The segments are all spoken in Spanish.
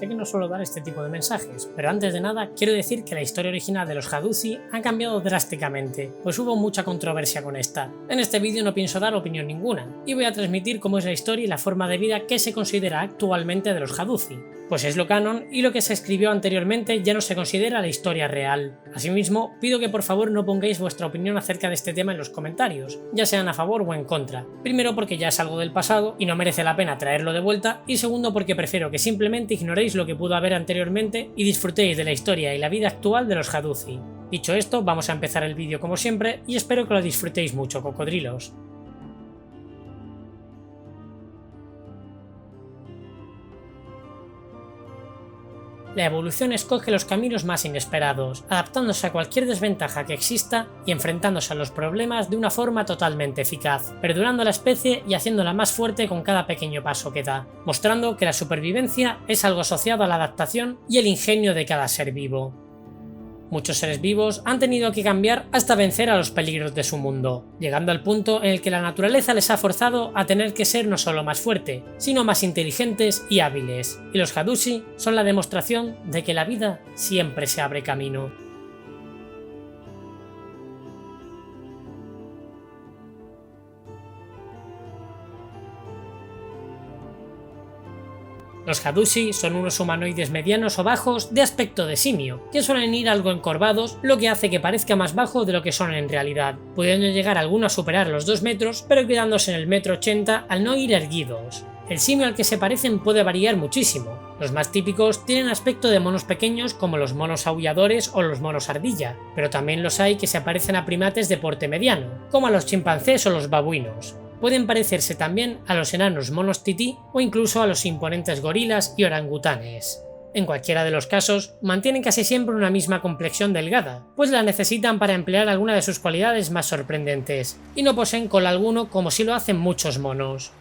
sé que no suelo dar este tipo de mensajes, pero antes de nada quiero decir que la historia original de los Haduzi ha cambiado drásticamente, pues hubo mucha controversia con esta. En este vídeo no pienso dar opinión ninguna, y voy a transmitir cómo es la historia y la forma de vida que se considera actualmente de los Haduzi, pues es lo canon y lo que se escribió anteriormente ya no se considera la historia real. Asimismo, pido que por favor no pongáis vuestra opinión acerca de este tema en los comentarios, ya sean a favor o en contra. Primero porque ya es algo del pasado y no merece la pena traerlo de vuelta, y segundo porque prefiero que simplemente ignoréis lo que pudo haber anteriormente y disfrutéis de la historia y la vida actual de los Haduzi. Dicho esto, vamos a empezar el vídeo como siempre y espero que lo disfrutéis mucho, cocodrilos. La evolución escoge los caminos más inesperados, adaptándose a cualquier desventaja que exista y enfrentándose a los problemas de una forma totalmente eficaz, perdurando la especie y haciéndola más fuerte con cada pequeño paso que da, mostrando que la supervivencia es algo asociado a la adaptación y el ingenio de cada ser vivo. Muchos seres vivos han tenido que cambiar hasta vencer a los peligros de su mundo, llegando al punto en el que la naturaleza les ha forzado a tener que ser no solo más fuerte, sino más inteligentes y hábiles, y los Haduzi son la demostración de que la vida siempre se abre camino. Los Haduzi son unos humanoides medianos o bajos de aspecto de simio, que suelen ir algo encorvados, lo que hace que parezca más bajo de lo que son en realidad, pudiendo llegar algunos a superar los 2 metros, pero quedándose en el 1,80 m al no ir erguidos. El simio al que se parecen puede variar muchísimo. Los más típicos tienen aspecto de monos pequeños como los monos aulladores o los monos ardilla, pero también los hay que se parecen a primates de porte mediano, como a los chimpancés o los babuinos. Pueden parecerse también a los enanos monos tití o incluso a los imponentes gorilas y orangutanes. En cualquiera de los casos, mantienen casi siempre una misma complexión delgada, pues la necesitan para emplear alguna de sus cualidades más sorprendentes, y no poseen cola alguno como si lo hacen muchos monos.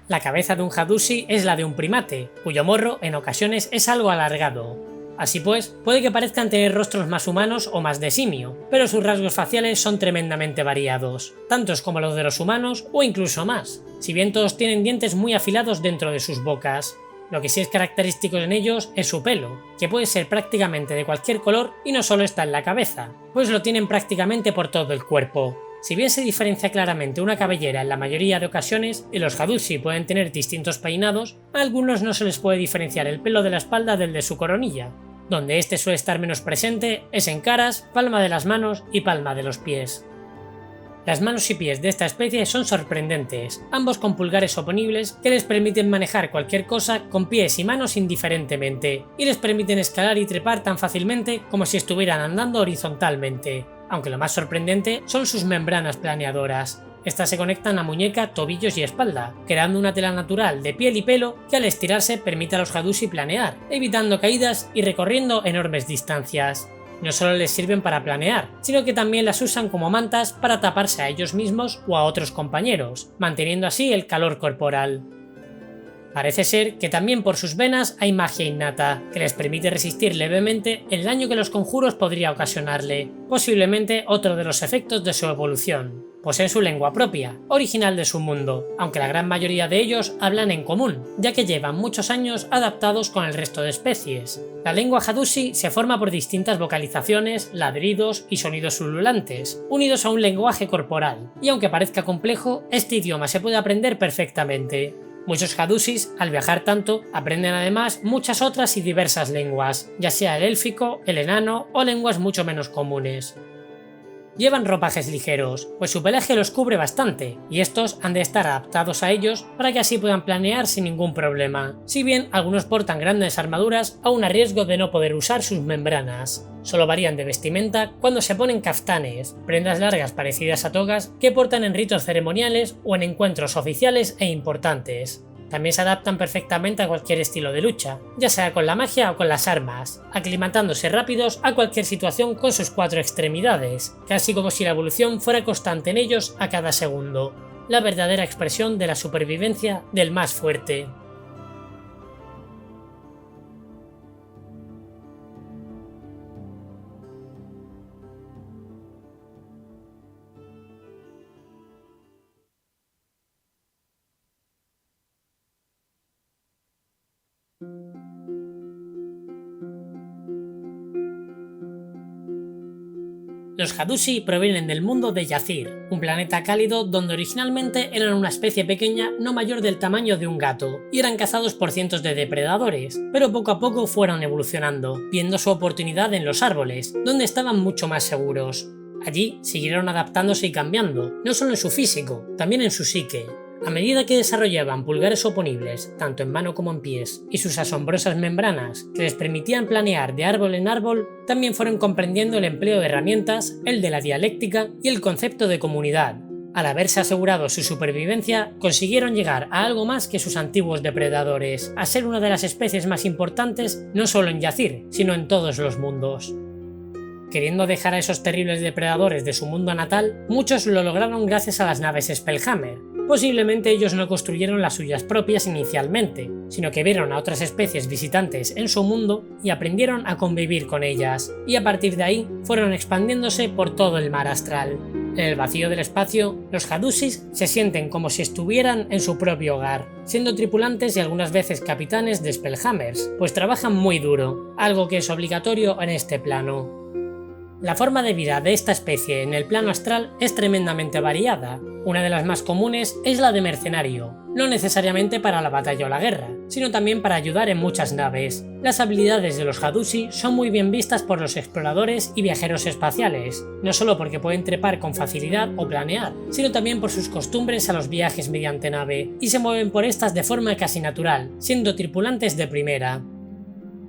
La cabeza de un Haduzi es la de un primate, cuyo morro en ocasiones es algo alargado. Así pues, puede que parezcan tener rostros más humanos o más de simio, pero sus rasgos faciales son tremendamente variados, tantos como los de los humanos o incluso más, si bien todos tienen dientes muy afilados dentro de sus bocas. Lo que sí es característico en ellos es su pelo, que puede ser prácticamente de cualquier color y no solo está en la cabeza, pues lo tienen prácticamente por todo el cuerpo. Si bien se diferencia claramente una cabellera en la mayoría de ocasiones, y los Haduzi pueden tener distintos peinados, a algunos no se les puede diferenciar el pelo de la espalda del de su coronilla. Donde este suele estar menos presente es en caras, palma de las manos y palma de los pies. Las manos y pies de esta especie son sorprendentes, ambos con pulgares oponibles que les permiten manejar cualquier cosa con pies y manos indiferentemente, y les permiten escalar y trepar tan fácilmente como si estuvieran andando horizontalmente, aunque lo más sorprendente son sus membranas planeadoras. Estas se conectan a muñeca, tobillos y espalda, creando una tela natural de piel y pelo que al estirarse permite a los Haduzi planear, evitando caídas y recorriendo enormes distancias. No solo les sirven para planear, sino que también las usan como mantas para taparse a ellos mismos o a otros compañeros, manteniendo así el calor corporal. Parece ser que también por sus venas hay magia innata, que les permite resistir levemente el daño que los conjuros podría ocasionarle, posiblemente otro de los efectos de su evolución. Poseen su lengua propia, original de su mundo, aunque la gran mayoría de ellos hablan en común, ya que llevan muchos años adaptados con el resto de especies. La lengua Haduzi se forma por distintas vocalizaciones, ladridos y sonidos ululantes, unidos a un lenguaje corporal, y aunque parezca complejo, este idioma se puede aprender perfectamente. Muchos Haduzis, al viajar tanto, aprenden además muchas otras y diversas lenguas, ya sea el élfico, el enano o lenguas mucho menos comunes. Llevan ropajes ligeros, pues su pelaje los cubre bastante, y estos han de estar adaptados a ellos para que así puedan planear sin ningún problema, si bien algunos portan grandes armaduras aún a riesgo de no poder usar sus membranas. Solo varían de vestimenta cuando se ponen kaftanes, prendas largas parecidas a togas que portan en ritos ceremoniales o en encuentros oficiales e importantes. También se adaptan perfectamente a cualquier estilo de lucha, ya sea con la magia o con las armas, aclimatándose rápidos a cualquier situación con sus 4 extremidades, casi como si la evolución fuera constante en ellos a cada segundo, la verdadera expresión de la supervivencia del más fuerte. Los Hadushi provienen del mundo de Yazir, un planeta cálido donde originalmente eran una especie pequeña no mayor del tamaño de un gato, y eran cazados por cientos de depredadores, pero poco a poco fueron evolucionando, viendo su oportunidad en los árboles, donde estaban mucho más seguros. Allí siguieron adaptándose y cambiando, no solo en su físico, también en su psique. A medida que desarrollaban pulgares oponibles, tanto en mano como en pies, y sus asombrosas membranas, que les permitían planear de árbol en árbol, también fueron comprendiendo el empleo de herramientas, el de la dialéctica y el concepto de comunidad. Al haberse asegurado su supervivencia, consiguieron llegar a algo más que sus antiguos depredadores, a ser una de las especies más importantes no solo en Yazir, sino en todos los mundos. Queriendo dejar a esos terribles depredadores de su mundo natal, muchos lo lograron gracias a las naves Spellhammer. Posiblemente ellos no construyeron las suyas propias inicialmente, sino que vieron a otras especies visitantes en su mundo y aprendieron a convivir con ellas, y a partir de ahí fueron expandiéndose por todo el mar astral. En el vacío del espacio, los Hadushis se sienten como si estuvieran en su propio hogar, siendo tripulantes y algunas veces capitanes de Spellhammers, pues trabajan muy duro, algo que es obligatorio en este plano. La forma de vida de esta especie en el plano astral es tremendamente variada. Una de las más comunes es la de mercenario, no necesariamente para la batalla o la guerra, sino también para ayudar en muchas naves. Las habilidades de los Hadushi son muy bien vistas por los exploradores y viajeros espaciales, no solo porque pueden trepar con facilidad o planear, sino también por sus costumbres a los viajes mediante nave, y se mueven por estas de forma casi natural, siendo tripulantes de primera.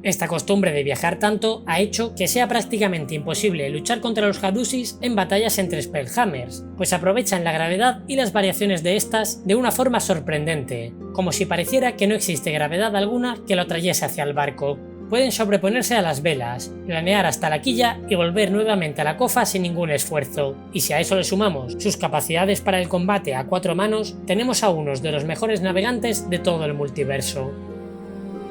Esta costumbre de viajar tanto ha hecho que sea prácticamente imposible luchar contra los Hadushis en batallas entre Spellhammers, pues aprovechan la gravedad y las variaciones de estas de una forma sorprendente, como si pareciera que no existe gravedad alguna que lo trayese hacia el barco. Pueden sobreponerse a las velas, planear hasta la quilla y volver nuevamente a la cofa sin ningún esfuerzo, y si a eso le sumamos sus capacidades para el combate a 4 manos, tenemos a unos de los mejores navegantes de todo el multiverso.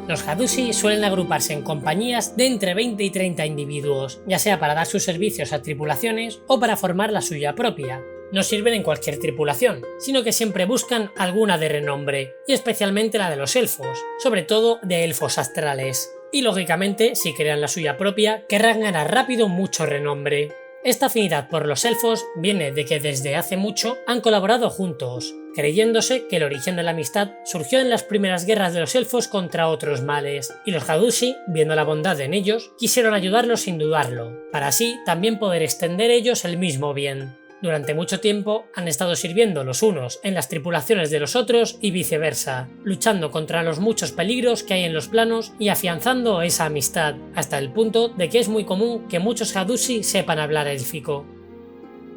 Los Hadushi suelen agruparse en compañías de entre 20 y 30 individuos, ya sea para dar sus servicios a tripulaciones o para formar la suya propia. No sirven en cualquier tripulación, sino que siempre buscan alguna de renombre, y especialmente la de los elfos, sobre todo de elfos astrales. Y lógicamente, si crean la suya propia, querrán ganar rápido mucho renombre. Esta afinidad por los elfos viene de que desde hace mucho han colaborado juntos, creyéndose que el origen de la amistad surgió en las primeras guerras de los elfos contra otros males, y los Hadushi, viendo la bondad en ellos, quisieron ayudarlos sin dudarlo, para así también poder extender ellos el mismo bien. Durante mucho tiempo han estado sirviendo los unos en las tripulaciones de los otros y viceversa, luchando contra los muchos peligros que hay en los planos y afianzando esa amistad, hasta el punto de que es muy común que muchos Hadushi sepan hablar élfico.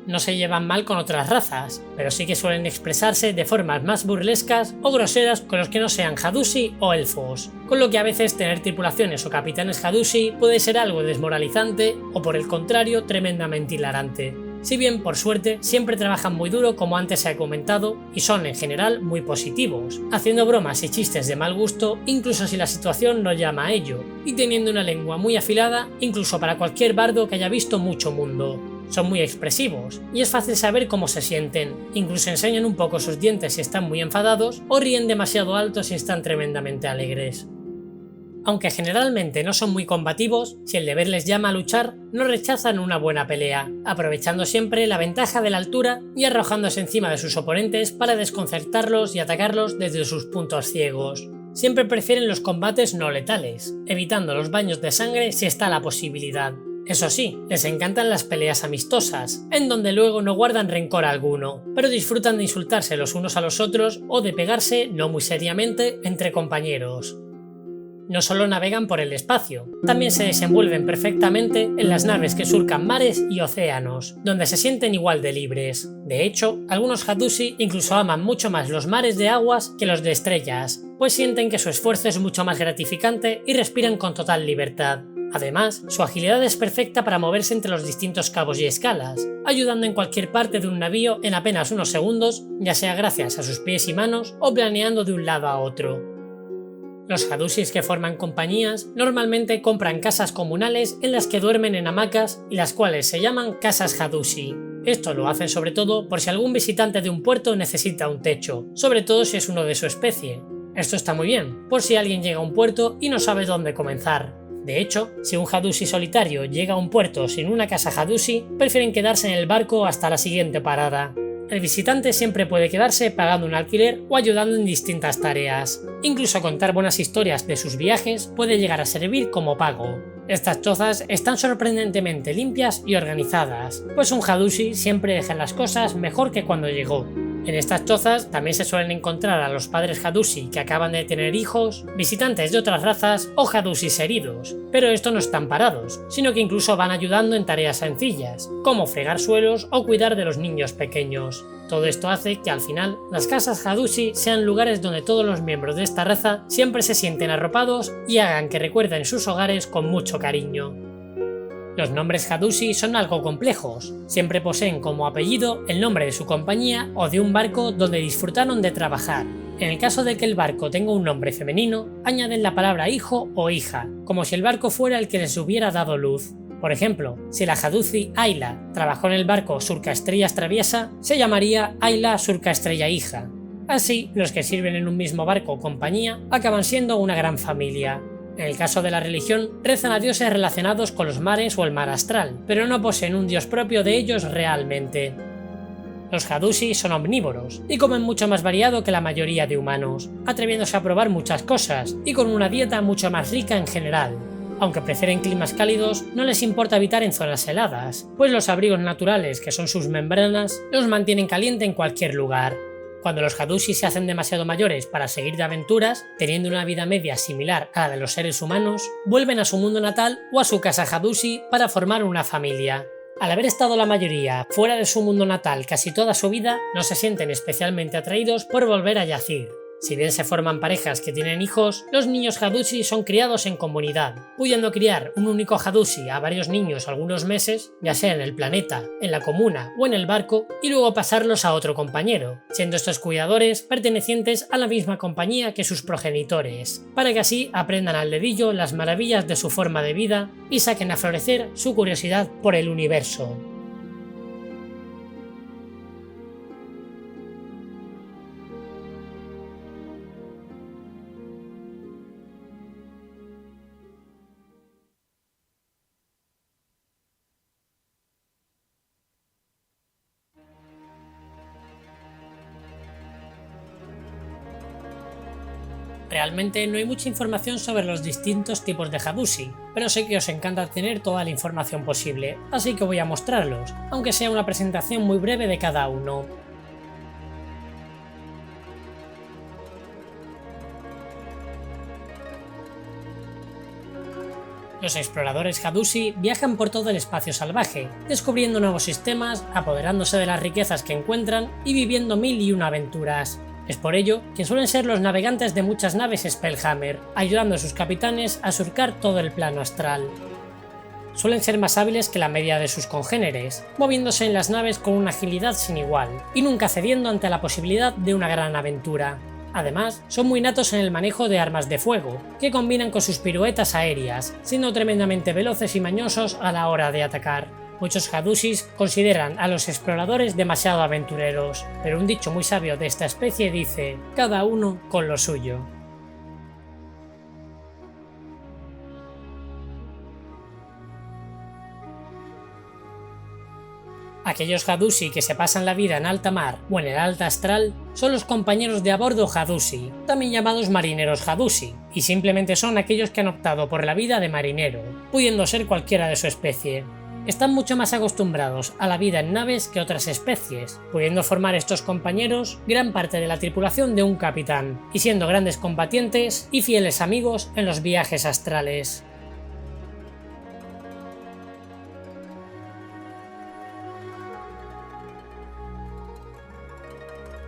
No se llevan mal con otras razas, pero sí que suelen expresarse de formas más burlescas o groseras con los que no sean Hadushi o elfos, con lo que a veces tener tripulaciones o capitanes Hadushi puede ser algo desmoralizante o por el contrario tremendamente hilarante. Si bien, por suerte, siempre trabajan muy duro como antes se ha comentado y son en general muy positivos, haciendo bromas y chistes de mal gusto incluso si la situación no llama a ello, y teniendo una lengua muy afilada incluso para cualquier bardo que haya visto mucho mundo. Son muy expresivos, y es fácil saber cómo se sienten, incluso enseñan un poco sus dientes si están muy enfadados o ríen demasiado alto si están tremendamente alegres. Aunque generalmente no son muy combativos, si el deber les llama a luchar, no rechazan una buena pelea, aprovechando siempre la ventaja de la altura y arrojándose encima de sus oponentes para desconcertarlos y atacarlos desde sus puntos ciegos. Siempre prefieren los combates no letales, evitando los baños de sangre si está la posibilidad. Eso sí, les encantan las peleas amistosas, en donde luego no guardan rencor alguno, pero disfrutan de insultarse los unos a los otros o de pegarse, no muy seriamente, entre compañeros. No solo navegan por el espacio, también se desenvuelven perfectamente en las naves que surcan mares y océanos, donde se sienten igual de libres. De hecho, algunos Hadushi incluso aman mucho más los mares de aguas que los de estrellas, pues sienten que su esfuerzo es mucho más gratificante y respiran con total libertad. Además, su agilidad es perfecta para moverse entre los distintos cabos y escalas, ayudando en cualquier parte de un navío en apenas unos segundos, ya sea gracias a sus pies y manos o planeando de un lado a otro. Los Hadushis que forman compañías normalmente compran casas comunales en las que duermen en hamacas y las cuales se llaman casas Hadushi. Esto lo hacen sobre todo por si algún visitante de un puerto necesita un techo, sobre todo si es uno de su especie. Esto está muy bien, por si alguien llega a un puerto y no sabe dónde comenzar. De hecho, si un Hadushi solitario llega a un puerto sin una casa Hadushi, prefieren quedarse en el barco hasta la siguiente parada. El visitante siempre puede quedarse pagando un alquiler o ayudando en distintas tareas. Incluso contar buenas historias de sus viajes puede llegar a servir como pago. Estas chozas están sorprendentemente limpias y organizadas, pues un Hadushi siempre deja las cosas mejor que cuando llegó. En estas chozas también se suelen encontrar a los padres Hadushi que acaban de tener hijos, visitantes de otras razas o Hadushis heridos, pero estos no están parados, sino que incluso van ayudando en tareas sencillas, como fregar suelos o cuidar de los niños pequeños. Todo esto hace que al final las casas Hadushi sean lugares donde todos los miembros de esta raza siempre se sienten arropados y hagan que recuerden sus hogares con mucho cariño. Los nombres Hadushi son algo complejos, siempre poseen como apellido el nombre de su compañía o de un barco donde disfrutaron de trabajar. En el caso de que el barco tenga un nombre femenino, añaden la palabra hijo o hija, como si el barco fuera el que les hubiera dado luz. Por ejemplo, si la Hadushi Ayla trabajó en el barco Surca Estrellas Traviesa, se llamaría Ayla Surca Estrella Hija. Así, los que sirven en un mismo barco o compañía acaban siendo una gran familia. En el caso de la religión, rezan a dioses relacionados con los mares o el mar astral, pero no poseen un dios propio de ellos realmente. Los Hadushi son omnívoros y comen mucho más variado que la mayoría de humanos, atreviéndose a probar muchas cosas y con una dieta mucho más rica en general. Aunque prefieren climas cálidos, no les importa habitar en zonas heladas, pues los abrigos naturales, que son sus membranas, los mantienen caliente en cualquier lugar. Cuando los Hadushi se hacen demasiado mayores para seguir de aventuras, teniendo una vida media similar a la de los seres humanos, vuelven a su mundo natal o a su casa Hadushi para formar una familia. Al haber estado la mayoría fuera de su mundo natal casi toda su vida, no se sienten especialmente atraídos por volver a Yazir. Si bien se forman parejas que tienen hijos, los niños Hadushi son criados en comunidad, pudiendo criar un único Hadushi a varios niños algunos meses, ya sea en el planeta, en la comuna o en el barco, y luego pasarlos a otro compañero, siendo estos cuidadores pertenecientes a la misma compañía que sus progenitores, para que así aprendan al dedillo las maravillas de su forma de vida y saquen a florecer su curiosidad por el universo. Realmente no hay mucha información sobre los distintos tipos de Hadushi, pero sé que os encanta tener toda la información posible, así que voy a mostrarlos, aunque sea una presentación muy breve de cada uno. Los exploradores Hadushi viajan por todo el espacio salvaje, descubriendo nuevos sistemas, apoderándose de las riquezas que encuentran y viviendo mil y una aventuras. Es por ello que suelen ser los navegantes de muchas naves Spellhammer, ayudando a sus capitanes a surcar todo el plano astral. Suelen ser más hábiles que la media de sus congéneres, moviéndose en las naves con una agilidad sin igual, y nunca cediendo ante la posibilidad de una gran aventura. Además, son muy natos en el manejo de armas de fuego, que combinan con sus piruetas aéreas, siendo tremendamente veloces y mañosos a la hora de atacar. Muchos Hadushis consideran a los exploradores demasiado aventureros, pero un dicho muy sabio de esta especie dice: cada uno con lo suyo. Aquellos Hadushi que se pasan la vida en alta mar o en el alta astral son los compañeros de a bordo Hadushi, también llamados marineros Hadushi, y simplemente son aquellos que han optado por la vida de marinero, pudiendo ser cualquiera de su especie. Están mucho más acostumbrados a la vida en naves que otras especies, pudiendo formar estos compañeros gran parte de la tripulación de un capitán, y siendo grandes combatientes y fieles amigos en los viajes astrales.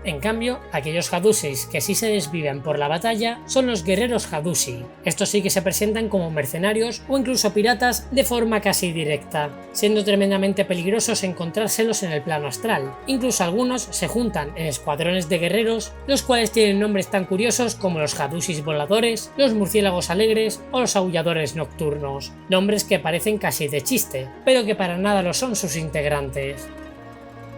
En cambio, aquellos Hadushis que sí se desviven por la batalla son los guerreros Hadushi. Estos sí que se presentan como mercenarios o incluso piratas de forma casi directa, siendo tremendamente peligrosos encontrárselos en el plano astral. Incluso algunos se juntan en escuadrones de guerreros, los cuales tienen nombres tan curiosos como los Hadushis voladores, los murciélagos alegres o los aulladores nocturnos, nombres que parecen casi de chiste, pero que para nada lo son sus integrantes.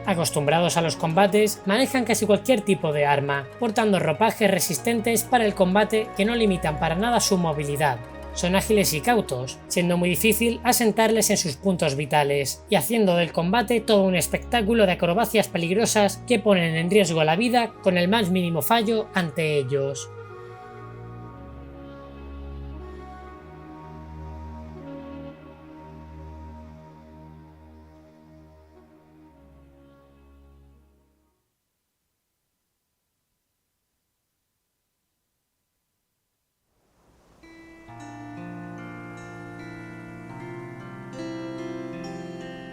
Acostumbrados a los combates, manejan casi cualquier tipo de arma, portando ropajes resistentes para el combate que no limitan para nada su movilidad. son ágiles y cautos, siendo muy difícil asentarles en sus puntos vitales, y haciendo del combate todo un espectáculo de acrobacias peligrosas que ponen en riesgo la vida con el más mínimo fallo ante ellos.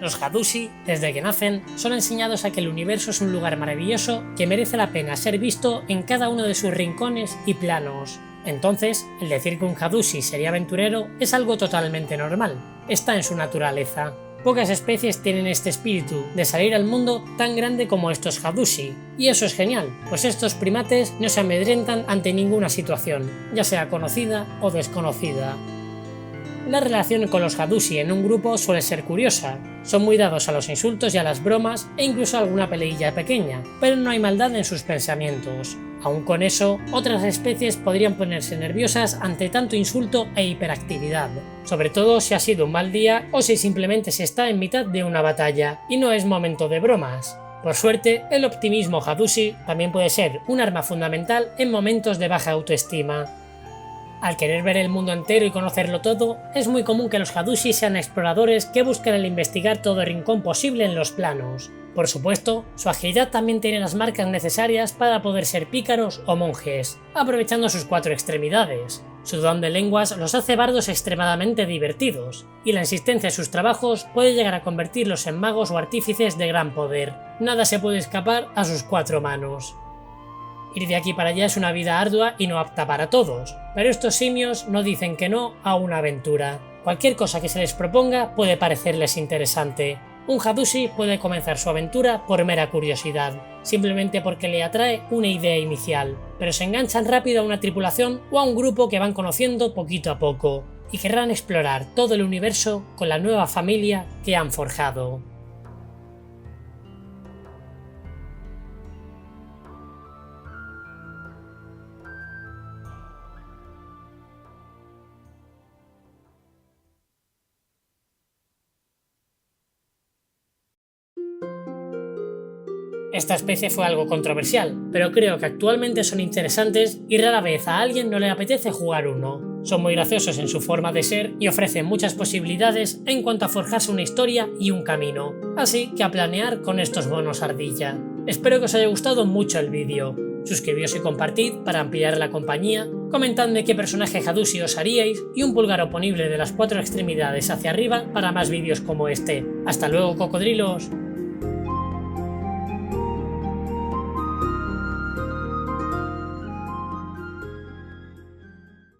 Los Hadushi, desde que nacen, son enseñados a que el universo es un lugar maravilloso que merece la pena ser visto en cada uno de sus rincones y planos. Entonces, el decir que un Hadushi sería aventurero es algo totalmente normal, está en su naturaleza. Pocas especies tienen este espíritu de salir al mundo tan grande como estos Hadushi, y eso es genial, pues estos primates no se amedrentan ante ninguna situación, ya sea conocida o desconocida. La relación con los Hadushi en un grupo suele ser curiosa, son muy dados a los insultos y a las bromas e incluso a alguna peleilla pequeña, pero no hay maldad en sus pensamientos. Aun con eso, otras especies podrían ponerse nerviosas ante tanto insulto e hiperactividad, sobre todo si ha sido un mal día o si simplemente se está en mitad de una batalla y no es momento de bromas. Por suerte, el optimismo Hadushi también puede ser un arma fundamental en momentos de baja autoestima. Al querer ver el mundo entero y conocerlo todo, es muy común que los Hadushi sean exploradores que buscan el investigar todo rincón posible en los planos. Por supuesto, su agilidad también tiene las marcas necesarias para poder ser pícaros o monjes, aprovechando sus 4 extremidades. Su don de lenguas los hace bardos extremadamente divertidos, y la insistencia en sus trabajos puede llegar a convertirlos en magos o artífices de gran poder. Nada se puede escapar a sus 4 manos. Ir de aquí para allá es una vida ardua y no apta para todos, pero estos simios no dicen que no a una aventura. Cualquier cosa que se les proponga puede parecerles interesante. Un Hadushi puede comenzar su aventura por mera curiosidad, simplemente porque le atrae una idea inicial, pero se enganchan rápido a una tripulación o a un grupo que van conociendo poquito a poco, y querrán explorar todo el universo con la nueva familia que han forjado. Esta especie fue algo controversial, pero creo que actualmente son interesantes y rara vez a alguien no le apetece jugar uno. Son muy graciosos en su forma de ser y ofrecen muchas posibilidades en cuanto a forjarse una historia y un camino, así que a planear con estos monos ardilla. Espero que os haya gustado mucho el vídeo. Suscribíos y compartid para ampliar la compañía, comentadme qué personaje Hadushi os haríais y un pulgar oponible de las 4 extremidades hacia arriba para más vídeos como este. ¡Hasta luego, cocodrilos!